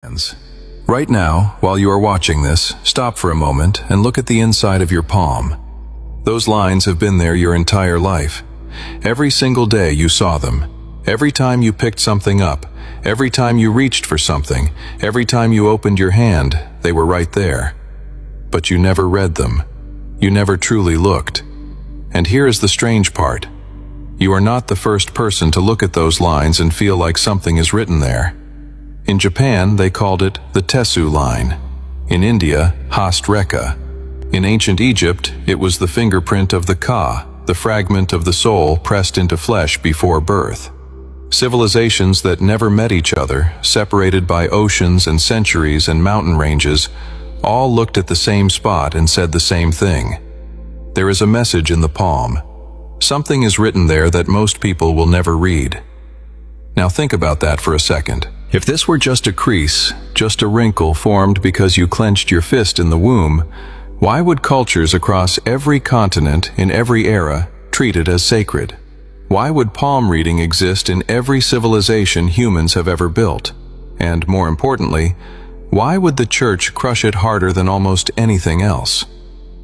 hands. Right now, while you are watching this, stop for a moment and look at the inside of your palm. Those lines have been there your entire life. Every single day you saw them. Every time you picked something up, every time you reached for something, every time you opened your hand, they were right there. But you never read them. You never truly looked. And here is the strange part. You are not the first person to look at those lines and feel like something is written there. In Japan, they called it the Tesu line. In India, Hast Rekha. In ancient Egypt, it was the fingerprint of the Ka, the fragment of the soul pressed into flesh before birth. Civilizations that never met each other, separated by oceans and centuries and mountain ranges, all looked at the same spot and said the same thing. There is a message in the palm. Something is written there that most people will never read. Now think about that for a second. If this were just a crease, just a wrinkle formed because you clenched your fist in the womb, why would cultures across every continent in every era treat it as sacred? Why would palm reading exist in every civilization humans have ever built? And more importantly, why would the church crush it harder than almost anything else?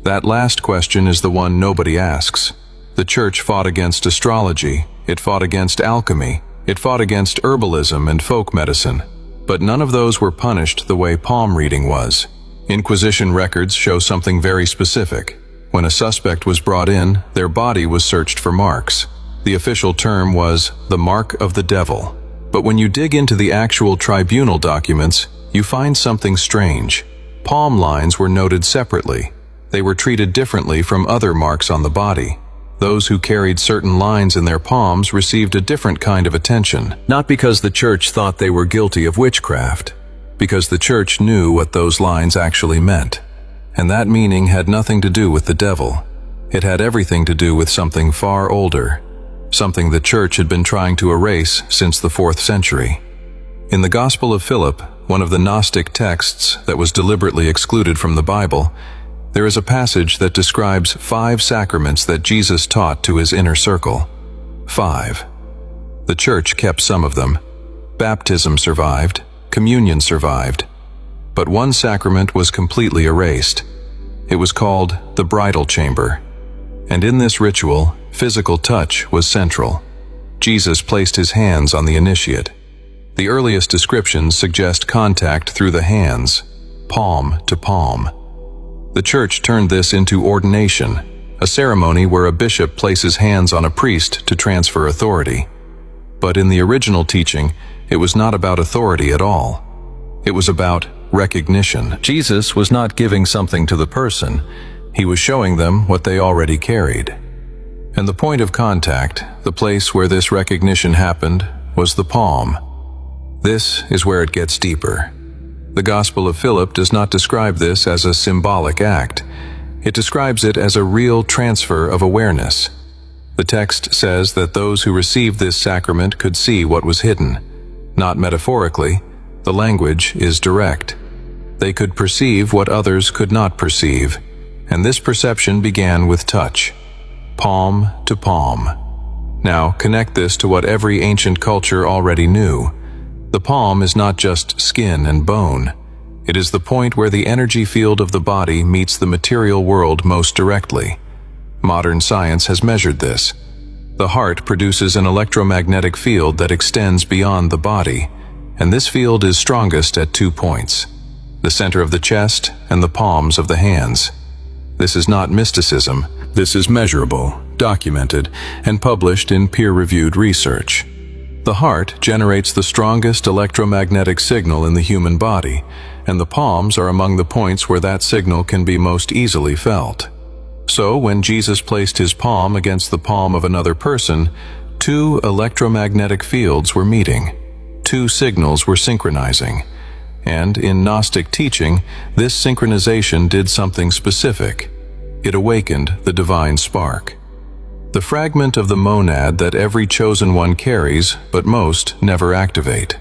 That last question is the one nobody asks. The church fought against astrology, it fought against alchemy, it fought against herbalism and folk medicine, but none of those were punished the way palm reading was. Inquisition records show something very specific. When a suspect was brought in, their body was searched for marks. The official term was the mark of the devil. But when you dig into the actual tribunal documents, you find something strange. Palm lines were noted separately. They were treated differently from other marks on the body. Those who carried certain lines in their palms received a different kind of attention, not because the church thought they were guilty of witchcraft, because the church knew what those lines actually meant. And that meaning had nothing to do with the devil. It had everything to do with something far older, something the church had been trying to erase since the 4th century. In the Gospel of Philip, one of the Gnostic texts that was deliberately excluded from the Bible, there is a passage that describes 5 sacraments that Jesus taught to his inner circle. 5. The church kept some of them. Baptism survived, communion survived, but one sacrament was completely erased. It was called the bridal chamber. And in this ritual, physical touch was central. Jesus placed his hands on the initiate. The earliest descriptions suggest contact through the hands, palm to palm. The church turned this into ordination, a ceremony where a bishop places hands on a priest to transfer authority. But in the original teaching, it was not about authority at all. It was about recognition. Jesus was not giving something to the person. He was showing them what they already carried. And the point of contact, the place where this recognition happened, was the palm. This is where it gets deeper. The Gospel of Philip does not describe this as a symbolic act. It describes it as a real transfer of awareness. The text says that those who received this sacrament could see what was hidden. Not metaphorically, the language is direct. They could perceive what others could not perceive, and this perception began with touch. Palm to palm. Now connect this to what every ancient culture already knew. The palm is not just skin and bone. It is the point where the energy field of the body meets the material world most directly. Modern science has measured this. The heart produces an electromagnetic field that extends beyond the body, and this field is strongest at 2 points: the center of the chest and the palms of the hands. This is not mysticism. This is measurable, documented, and published in peer-reviewed research. The heart generates the strongest electromagnetic signal in the human body, and the palms are among the points where that signal can be most easily felt. So when Jesus placed his palm against the palm of another person, 2 electromagnetic fields were meeting. 2 signals were synchronizing. And in Gnostic teaching, this synchronization did something specific. It awakened the divine spark. The fragment of the monad that every chosen one carries, but most never activate.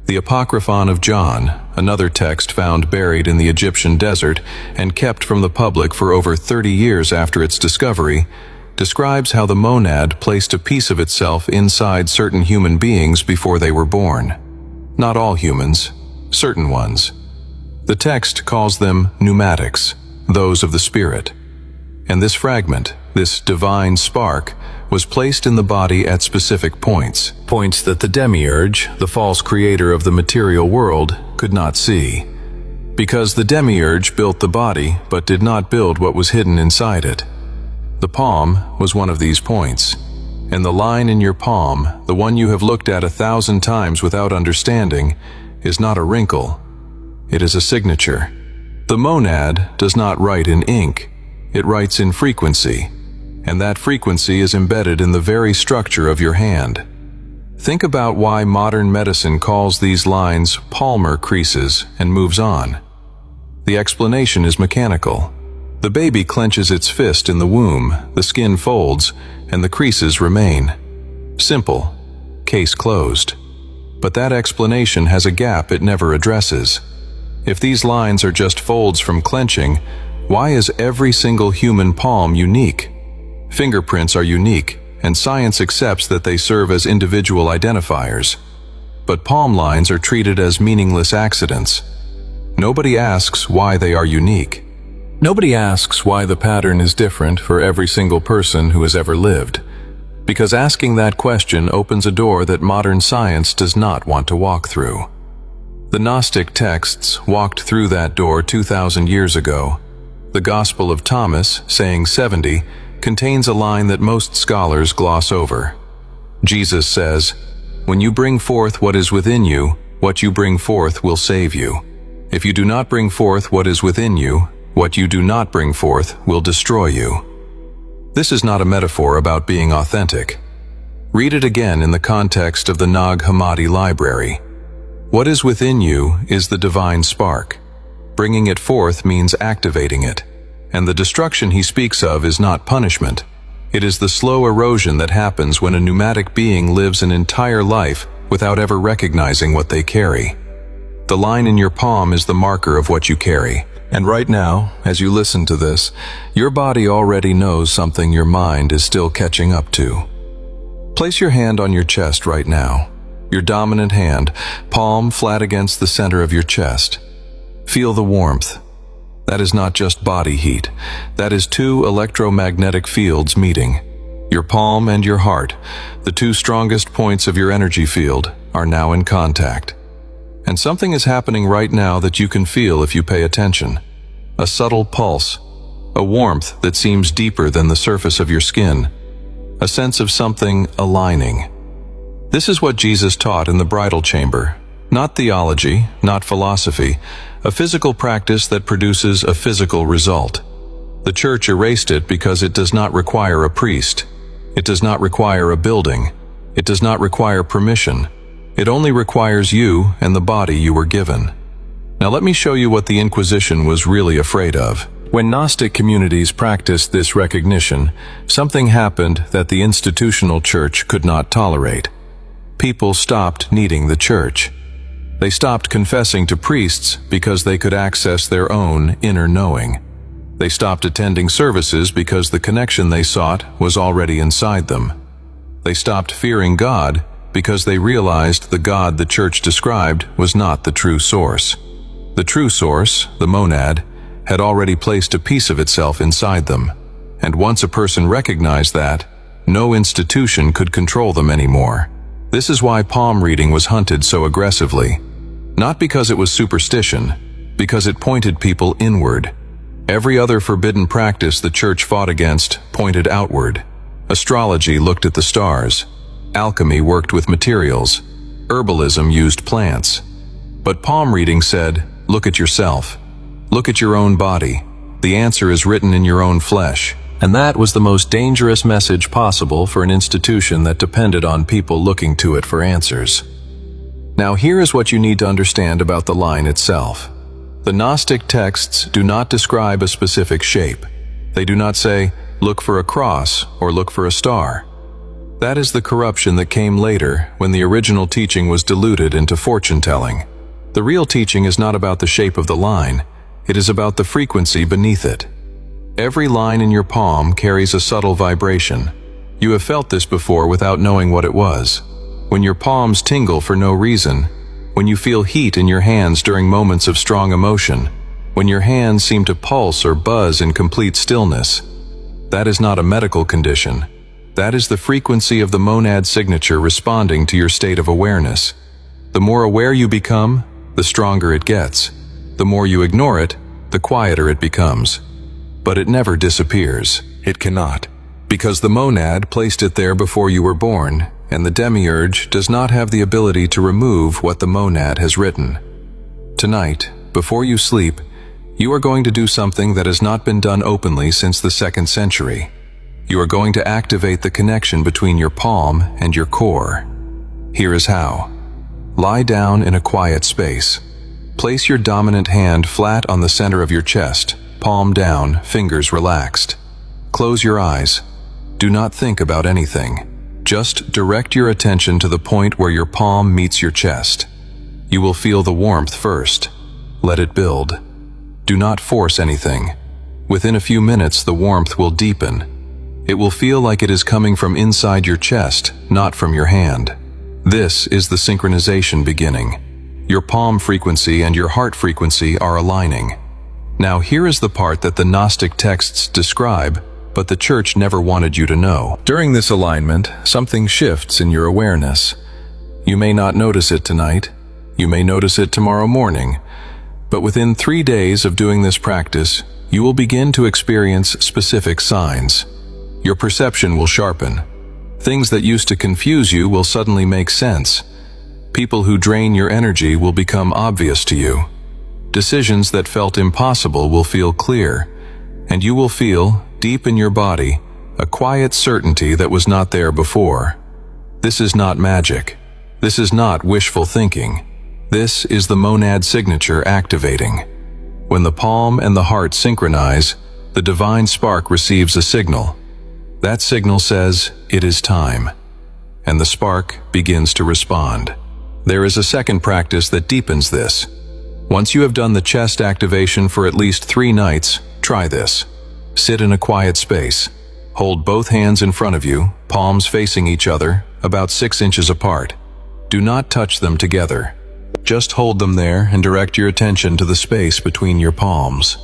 The Apocryphon of John, another text found buried in the Egyptian desert and kept from the public for over 30 years after its discovery, describes how the monad placed a piece of itself inside certain human beings before they were born. Not all humans, certain ones. The text calls them pneumatics, those of the Spirit. And this fragment, this divine spark, was placed in the body at specific points that the demiurge, the false creator of the material world, could not see. Because the demiurge built the body but did not build what was hidden inside it. The palm was one of these points. And the line in your palm, the one you have looked at 1,000 times without understanding, is not a wrinkle. It is a signature. The monad does not write in ink. It writes in frequency. And that frequency is embedded in the very structure of your hand. Think about why modern medicine calls these lines palmar creases and moves on. The explanation is mechanical. The baby clenches its fist in the womb, the skin folds, and the creases remain. Simple. Case closed. But that explanation has a gap it never addresses. If these lines are just folds from clenching, why is every single human palm unique? Fingerprints are unique, and science accepts that they serve as individual identifiers. But palm lines are treated as meaningless accidents. Nobody asks why they are unique. Nobody asks why the pattern is different for every single person who has ever lived. Because asking that question opens a door that modern science does not want to walk through. The Gnostic texts walked through that door 2,000 years ago. The Gospel of Thomas, saying 70, contains a line that most scholars gloss over. Jesus says, "When you bring forth what is within you, what you bring forth will save you. If you do not bring forth what is within you, what you do not bring forth will destroy you." This is not a metaphor about being authentic. Read it again in the context of the Nag Hammadi library. What is within you is the divine spark. Bringing it forth means activating it. And the destruction he speaks of is not punishment. It is the slow erosion that happens when a pneumatic being lives an entire life without ever recognizing what they carry. The line in your palm is the marker of what you carry. And right now, as you listen to this, your body already knows something your mind is still catching up to. Place your hand on your chest right now. Your dominant hand, palm flat against the center of your chest. Feel the warmth. That is not just body heat. That is two electromagnetic fields meeting. Your palm and your heart, the two strongest points of your energy field, are now in contact. And something is happening right now that you can feel if you pay attention. A subtle pulse, a warmth that seems deeper than the surface of your skin, a sense of something aligning. This is what Jesus taught in the bridal chamber. Not theology, not philosophy, a physical practice that produces a physical result. The church erased it because it does not require a priest. It does not require a building. It does not require permission. It only requires you and the body you were given. Now let me show you what the Inquisition was really afraid of. When Gnostic communities practiced this recognition, something happened that the institutional church could not tolerate. People stopped needing the church. They stopped confessing to priests because they could access their own inner knowing. They stopped attending services because the connection they sought was already inside them. They stopped fearing God because they realized the God the church described was not the true source. The true source, the monad, had already placed a piece of itself inside them. And once a person recognized that, no institution could control them anymore. This is why palm reading was hunted so aggressively. Not because it was superstition, because it pointed people inward. Every other forbidden practice the church fought against pointed outward. Astrology looked at the stars. Alchemy worked with materials. Herbalism used plants. But palm reading said, look at yourself. Look at your own body. The answer is written in your own flesh. And that was the most dangerous message possible for an institution that depended on people looking to it for answers. Now here is what you need to understand about the line itself. The Gnostic texts do not describe a specific shape. They do not say, look for a cross or look for a star. That is the corruption that came later when the original teaching was diluted into fortune-telling. The real teaching is not about the shape of the line. It is about the frequency beneath it. Every line in your palm carries a subtle vibration. You have felt this before without knowing what it was. When your palms tingle for no reason, when you feel heat in your hands during moments of strong emotion, when your hands seem to pulse or buzz in complete stillness. That is not a medical condition. That is the frequency of the monad signature responding to your state of awareness. The more aware you become, the stronger it gets. The more you ignore it, the quieter it becomes. But it never disappears. It cannot. Because the monad placed it there before you were born, and the demiurge does not have the ability to remove what the monad has written. Tonight, before you sleep, you are going to do something that has not been done openly since the 2nd century. You are going to activate the connection between your palm and your core. Here is how. Lie down in a quiet space. Place your dominant hand flat on the center of your chest, palm down, fingers relaxed. Close your eyes. Do not think about anything. Just direct your attention to the point where your palm meets your chest. You will feel the warmth first. Let it build. Do not force anything. Within a few minutes, the warmth will deepen. It will feel like it is coming from inside your chest, not from your hand. This is the synchronization beginning. Your palm frequency and your heart frequency are aligning. Now here is the part that the Gnostic texts describe, but the Church never wanted you to know. During this alignment, something shifts in your awareness. You may not notice it tonight. You may notice it tomorrow morning. But within 3 days of doing this practice, you will begin to experience specific signs. Your perception will sharpen. Things that used to confuse you will suddenly make sense. People who drain your energy will become obvious to you. Decisions that felt impossible will feel clear, and you will feel, deep in your body, a quiet certainty that was not there before. This is not magic. This is not wishful thinking. This is the monad signature activating. When the palm and the heart synchronize, the divine spark receives a signal. That signal says, "It is time," and the spark begins to respond. There is a second practice that deepens this. Once you have done the chest activation for at least 3 nights, try this. Sit in a quiet space. Hold both hands in front of you, palms facing each other, about 6 inches apart. Do not touch them together. Just hold them there and direct your attention to the space between your palms.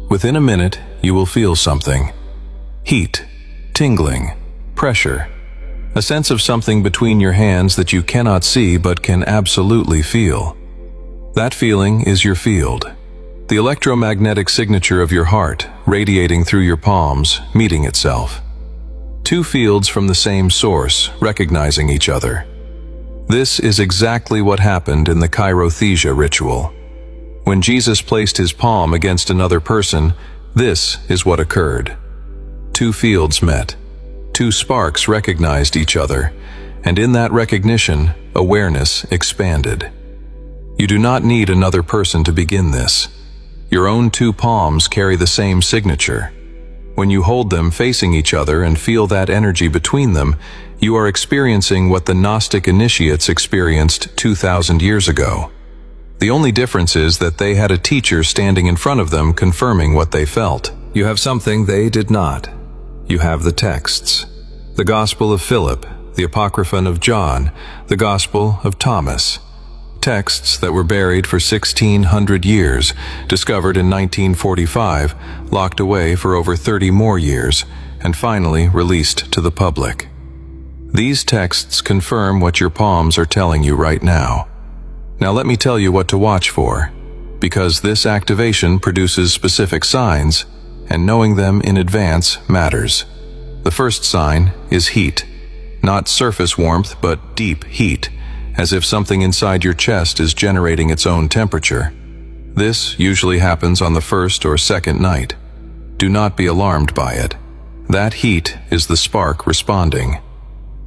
Within a minute, you will feel something. Heat, tingling, pressure. A sense of something between your hands that you cannot see but can absolutely feel. That feeling is your field. The electromagnetic signature of your heart, radiating through your palms, meeting itself. 2 fields from the same source, recognizing each other. This is exactly what happened in the chirothesia ritual. When Jesus placed his palm against another person, this is what occurred. 2 fields met. 2 sparks recognized each other, and in that recognition, awareness expanded. You do not need another person to begin this. Your own 2 palms carry the same signature. When you hold them facing each other and feel that energy between them, you are experiencing what the Gnostic initiates experienced 2,000 years ago. The only difference is that they had a teacher standing in front of them confirming what they felt. You have something they did not. You have the texts. The Gospel of Philip, the Apocryphon of John, the Gospel of Thomas. Texts that were buried for 1,600 years, discovered in 1945, locked away for over 30 more years, and finally released to the public. These texts confirm what your palms are telling you right now. Now let me tell you what to watch for, because this activation produces specific signs, and knowing them in advance matters. The first sign is heat. Not surface warmth, but deep heat, as if something inside your chest is generating its own temperature. This usually happens on the 1st or 2nd night. Do not be alarmed by it. That heat is the spark responding.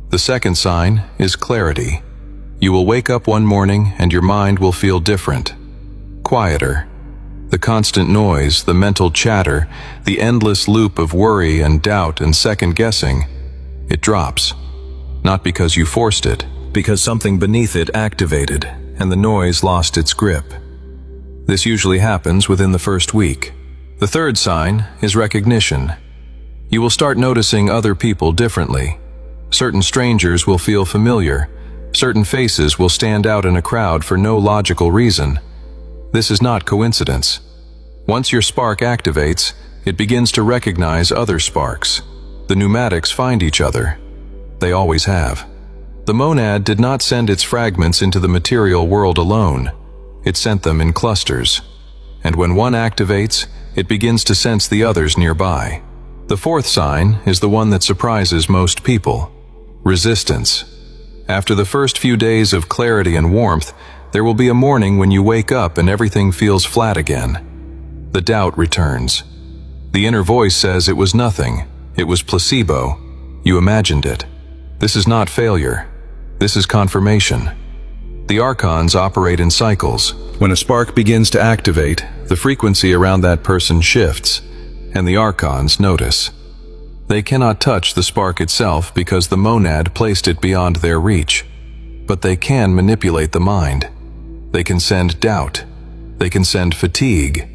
The second sign is clarity. You will wake up one morning and your mind will feel different, quieter. The constant noise, the mental chatter, the endless loop of worry and doubt and second guessing, it drops. Not because you forced it, because something beneath it activated and the noise lost its grip. This usually happens within the first week. The third sign is recognition. You will start noticing other people differently. Certain strangers will feel familiar. Certain faces will stand out in a crowd for no logical reason. This is not coincidence. Once your spark activates, it begins to recognize other sparks. The pneumatics find each other. They always have. The monad did not send its fragments into the material world alone. It sent them in clusters. And when one activates, it begins to sense the others nearby. The fourth sign is the one that surprises most people: resistance. After the first few days of clarity and warmth, there will be a morning when you wake up and everything feels flat again. The doubt returns. The inner voice says it was nothing. It was placebo. You imagined it. This is not failure. This is confirmation. The archons operate in cycles. When a spark begins to activate, the frequency around that person shifts, and the archons notice. They cannot touch the spark itself because the monad placed it beyond their reach. But they can manipulate the mind. They can send doubt. They can send fatigue.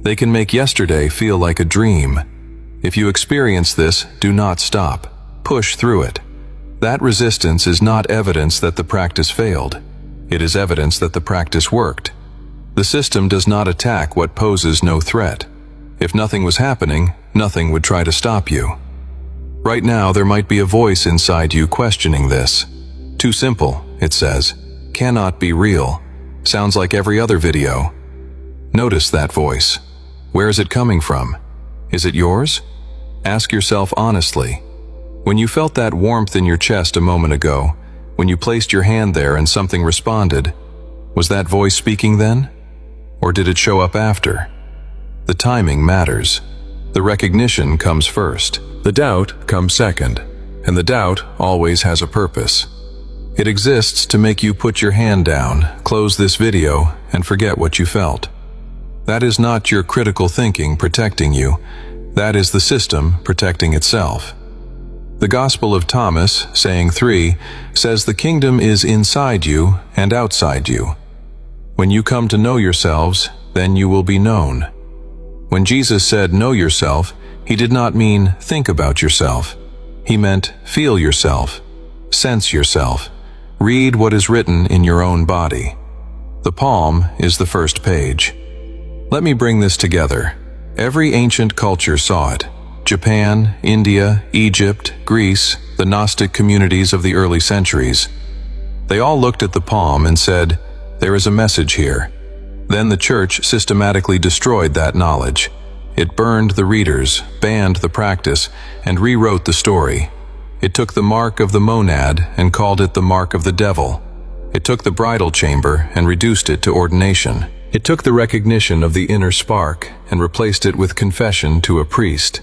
They can make yesterday feel like a dream. If you experience this, do not stop. Push through it. That resistance is not evidence that the practice failed. It is evidence that the practice worked. The system does not attack what poses no threat. If nothing was happening, nothing would try to stop you. Right now, there might be a voice inside you questioning this. Too simple, it says. Cannot be real. Sounds like every other video. Notice that voice. Where is it coming from? Is it yours? Ask yourself honestly. When you felt that warmth in your chest a moment ago, when you placed your hand there and something responded, was that voice speaking then? Or did it show up after? The timing matters. The recognition comes first. The doubt comes second. And the doubt always has a purpose. It exists to make you put your hand down, close this video, and forget what you felt. That is not your critical thinking protecting you. That is the system protecting itself. The Gospel of Thomas, saying 3, says the kingdom is inside you and outside you. When you come to know yourselves, then you will be known. When Jesus said know yourself, he did not mean think about yourself. He meant feel yourself, sense yourself, read what is written in your own body. The palm is the first page. Let me bring this together. Every ancient culture saw it. Japan, India, Egypt, Greece, the Gnostic communities of the early centuries. They all looked at the palm and said, there is a message here. Then the church systematically destroyed that knowledge. It burned the readers, banned the practice, and rewrote the story. It took the mark of the monad and called it the mark of the devil. It took the bridal chamber and reduced it to ordination. It took the recognition of the inner spark and replaced it with confession to a priest.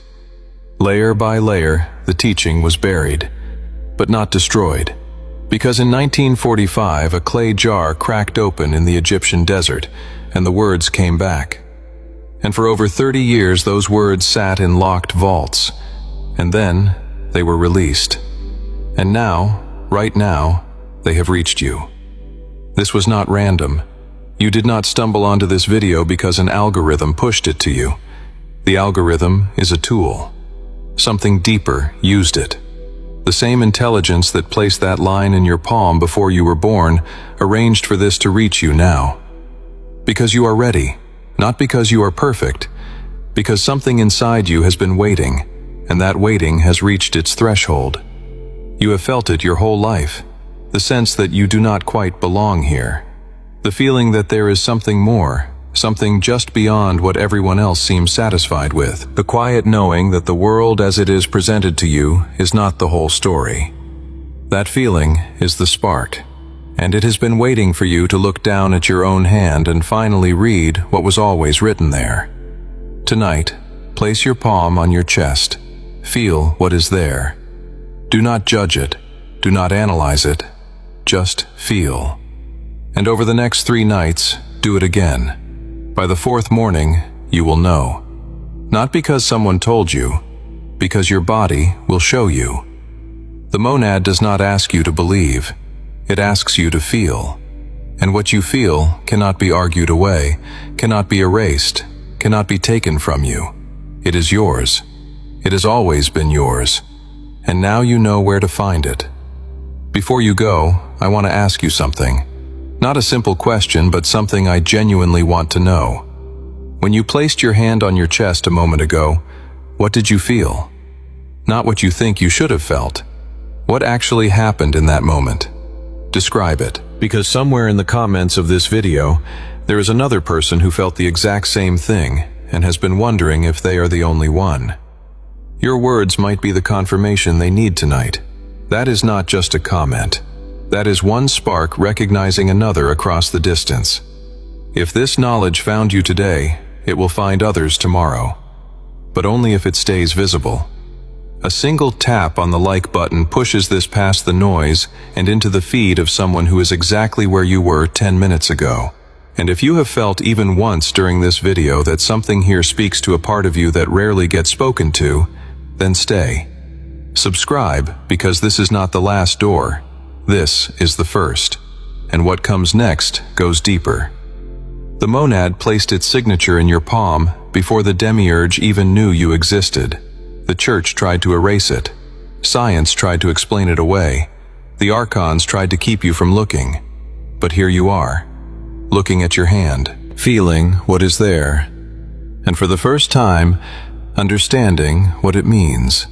Layer by layer, the teaching was buried, but not destroyed. Because in 1945, a clay jar cracked open in the Egyptian desert, and the words came back. And for over 30 years, those words sat in locked vaults. And then, they were released. And now, right now, they have reached you. This was not random. You did not stumble onto this video because an algorithm pushed it to you. The algorithm is a tool. Something deeper used it. The same intelligence that placed that line in your palm before you were born arranged for this to reach you now. Because you are ready, not because you are perfect, because something inside you has been waiting, and that waiting has reached its threshold. You have felt it your whole life, the sense that you do not quite belong here, the feeling that there is something more, something just beyond what everyone else seems satisfied with, the quiet knowing that the world as it is presented to you is not the whole story. That feeling is the spark, and it has been waiting for you to look down at your own hand and finally read what was always written there. Tonight, place your palm on your chest. Feel what is there. Do not judge it. Do not analyze it. Just feel. And over the next 3 nights, do it again. By the 4th morning, you will know. Not because someone told you, because your body will show you. The monad does not ask you to believe. It asks you to feel. And what you feel cannot be argued away, cannot be erased, cannot be taken from you. It is yours. It has always been yours. And now you know where to find it. Before you go, I want to ask you something. Not a simple question, but something I genuinely want to know. When you placed your hand on your chest a moment ago, what did you feel? Not what you think you should have felt. What actually happened in that moment? Describe it, because somewhere in the comments of this video, there is another person who felt the exact same thing and has been wondering if they are the only one. Your words might be the confirmation they need tonight. That is not just a comment. That is one spark recognizing another across the distance. If this knowledge found you today, it will find others tomorrow. But only if it stays visible. A single tap on the like button pushes this past the noise and into the feed of someone who is exactly where you were 10 minutes ago. And if you have felt even once during this video that something here speaks to a part of you that rarely gets spoken to, then stay. Subscribe, because this is not the last door. This is the first. And what comes next goes deeper. The monad placed its signature in your palm before the demiurge even knew you existed. The church tried to erase it. Science tried to explain it away. The archons tried to keep you from looking. But here you are, looking at your hand, feeling what is there, and for the first time, understanding what it means.